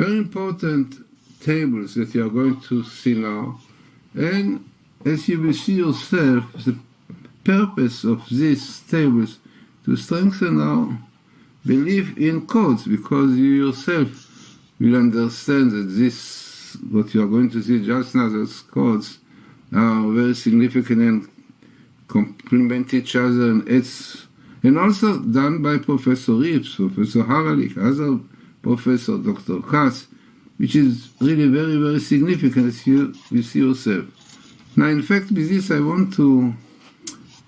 very important tables that you are going to see now. And as you will see yourself, the purpose of these tables to strengthen our belief in codes, because you yourself will understand that this, what you are going to see just now, those codes are very significant and complement each other, and also done by Professor Rips, Professor Haralick, other Professor Dr. Katz, which is really very, very significant as you see yourself. Now, in fact, with this I want to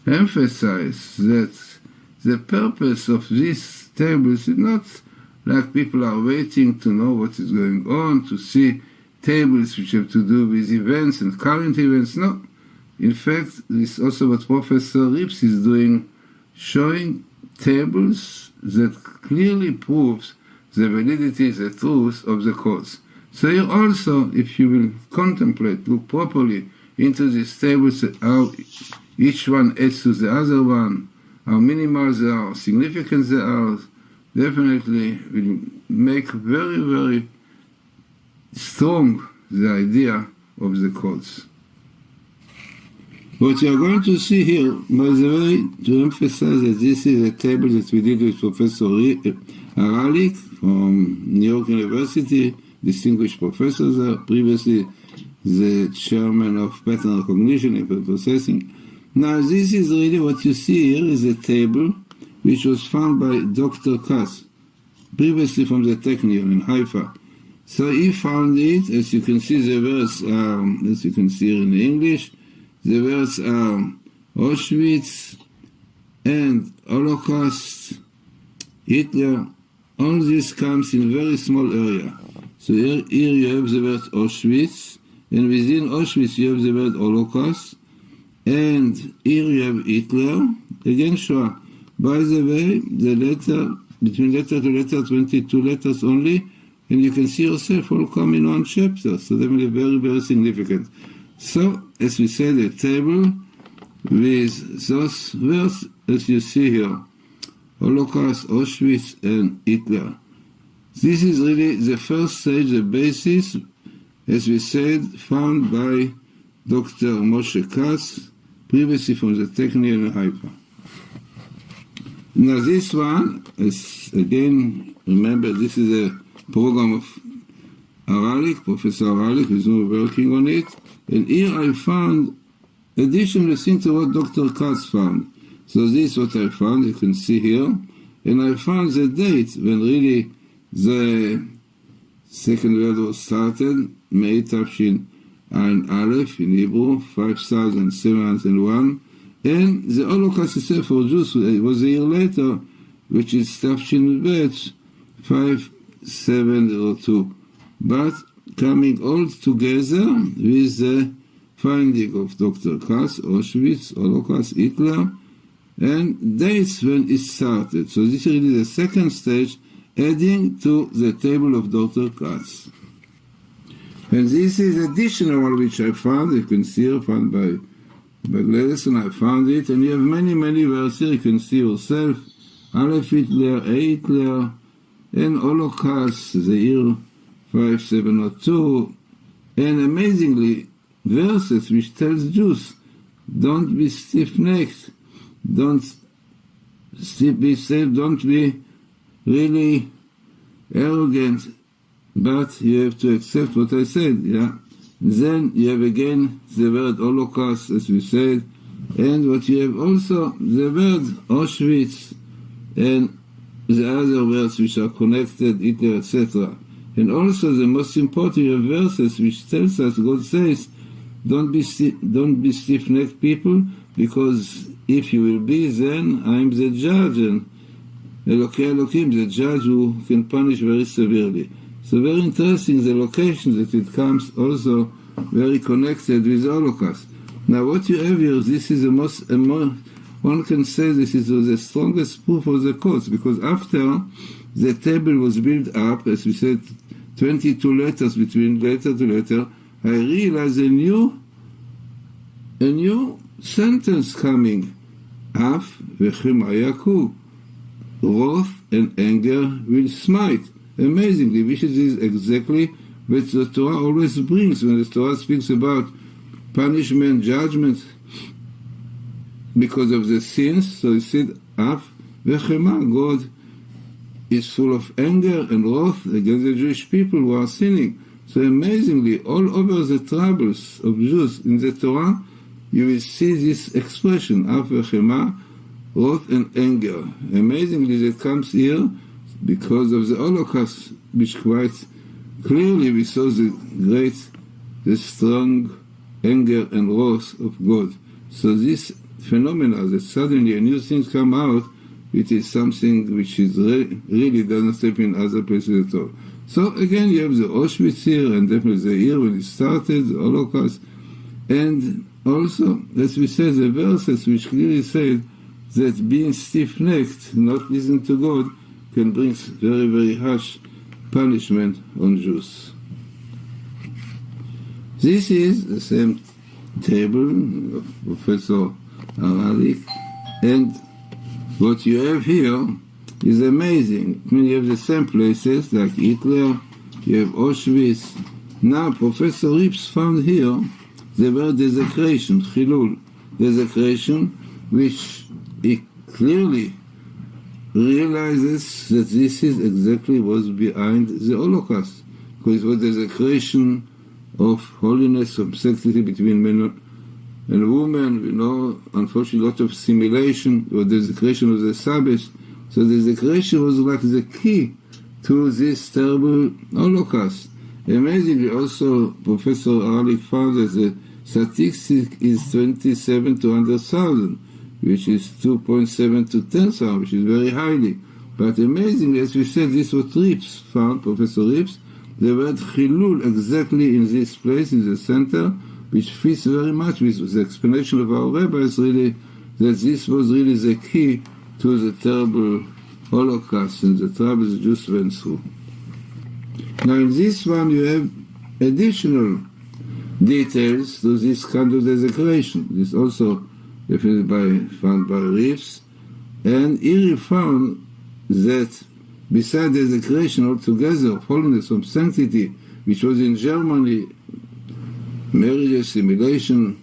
emphasize that the purpose of these tables is not like people are waiting to know what is going on, to see tables which have to do with events and current events. No. In fact, this is also what Professor Rips is doing, showing tables that clearly proves the validity, the truth of the codes. So here also, if you will contemplate, look properly into these tables, how each one adds to the other one, how minimal they are, how significant they are, definitely will make very, very strong the idea of the codes. What you are going to see here, by the way, to emphasize that this is a table that we did with Professor Haralick from New York University, distinguished professor there, previously the chairman of pattern recognition and processing. Now this is really what you see here is a table which was found by Dr. Katz, previously from the Technion in Haifa. So he found it, as you can see the words, as you can see here in English, the words are Auschwitz and Holocaust, Hitler. All this comes in very small area. So here you have the word Auschwitz, and within Auschwitz you have the word Holocaust, and here you have Hitler, again Shoah. By the way, the letter, between letter to letter, 22 letters only, and you can see yourself all come in one chapter, so definitely very, very significant. So, as we said, a table with those words, as you see here, Holocaust, Auschwitz, and Hitler. This is really the first stage, the basis, as we said, found by Dr. Moshe Katz, previously from the Technion in Haifa. Now this one, is, again, remember this is a program of Haralick, Professor Haralick, who is now working on it. And here I found additional things to what Dr. Katz found. So this is what I found, you can see here. And I found the date when really the Second World War started, May Tafshin Ein Aleph in Hebrew, 5701. And the Holocaust itself for Jews was a year later, which is Tafshin Bet 5702. But coming all together with the finding of Dr. Katz, Auschwitz, Holocaust, Hitler, and dates when it started. So this is really the second stage, adding to the table of Dr. Katz. And this is additional one which I found, you can see here, found by Glazerson, I found it, and you have many, many words here, you can see yourself, Aleph Hitler, Hitler, and Holocaust, the year 5702, and amazingly, verses which tells Jews, don't be stiff-necked, don't be safe, don't be really arrogant, but you have to accept what I said, yeah? Then you have again the word Holocaust, as we said, and what you have also, the word Auschwitz, and the other words which are connected, Hitler, etc. And also the most important verses which tells us, God says, don't be stiff-necked people, because if you will be, then I'm the judge, and Elokim, the judge who can punish very severely. So very interesting, the location that it comes also very connected with the Holocaust. Now what you have here, this is one can say this is the strongest proof of the codes, because after the table was built up, as we said, 22 letters between letter to letter, I realized a new sentence coming. Af v'chem ayaku, wrath and anger will smite. amazingly, which is exactly what the Torah always brings when the Torah speaks about punishment, judgment because of the sins. So it said, Af v'chema, God is full of anger and wrath against the Jewish people who are sinning. So amazingly, all over the troubles of Jews in the Torah, you will see this expression, Af v'chema, wrath and anger. Amazingly, that comes here because of the Holocaust, which quite clearly we saw the strong anger and wrath of God. So this phenomena that suddenly a new thing come out, it is something which is really doesn't happen in other places at all. So again, you have the Auschwitz here, and definitely the year when it started, the Holocaust, and also, as we said, the verses which clearly said that being stiff-necked, not listening to God, can bring very, very harsh punishment on Jews. This is the same table of Professor Haralick, and what you have here is amazing. I mean, you have the same places like Hitler, you have Auschwitz. Now, Professor Rips found here the word desecration, chilul, desecration, which he clearly realizes that this is exactly what's behind the Holocaust, because it was desecration of holiness, of sanctity between men and women. We know, unfortunately, a lot of assimilation, or desecration of the Sabbath. So the desecration was like the key to this terrible Holocaust. Amazingly, also, Professor Haralick found that the statistic is 27 to 100,000, which is 2.7 to 10,000, which is very highly. But amazingly, as we said, this was Rips found, Professor Rips, the word chilul exactly in this place, in the center, which fits very much with the explanation of our rabbis, really, that this was really the key to the terrible Holocaust and the troubles the Jews went through. Now in this one you have additional details to this kind of desecration. This also definitely found by Rips, and here he found that besides desecration altogether of holiness, of sanctity, which was in Germany, marriage, assimilation,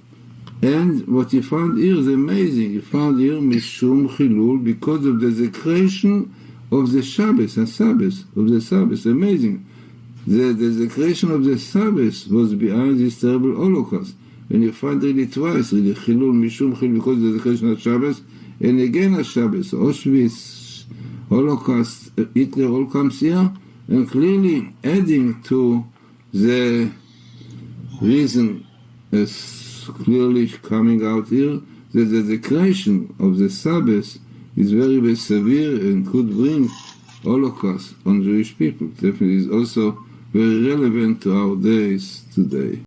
and what he found here is amazing. He found here Mishum Chilul because of desecration of the Shabbos, of the Sabbath. Amazing. The desecration of the Sabbath was behind this terrible Holocaust. And you find really twice, really Chilul, Mishum Chilul, because of the desecration of Shabbos, and again of Shabbos, Auschwitz, Holocaust, Hitler, all comes here, and clearly adding to the reason as clearly coming out here that the desecration of the Sabbath is very, very severe and could bring Holocaust on Jewish people. Definitely is also very relevant to our days today.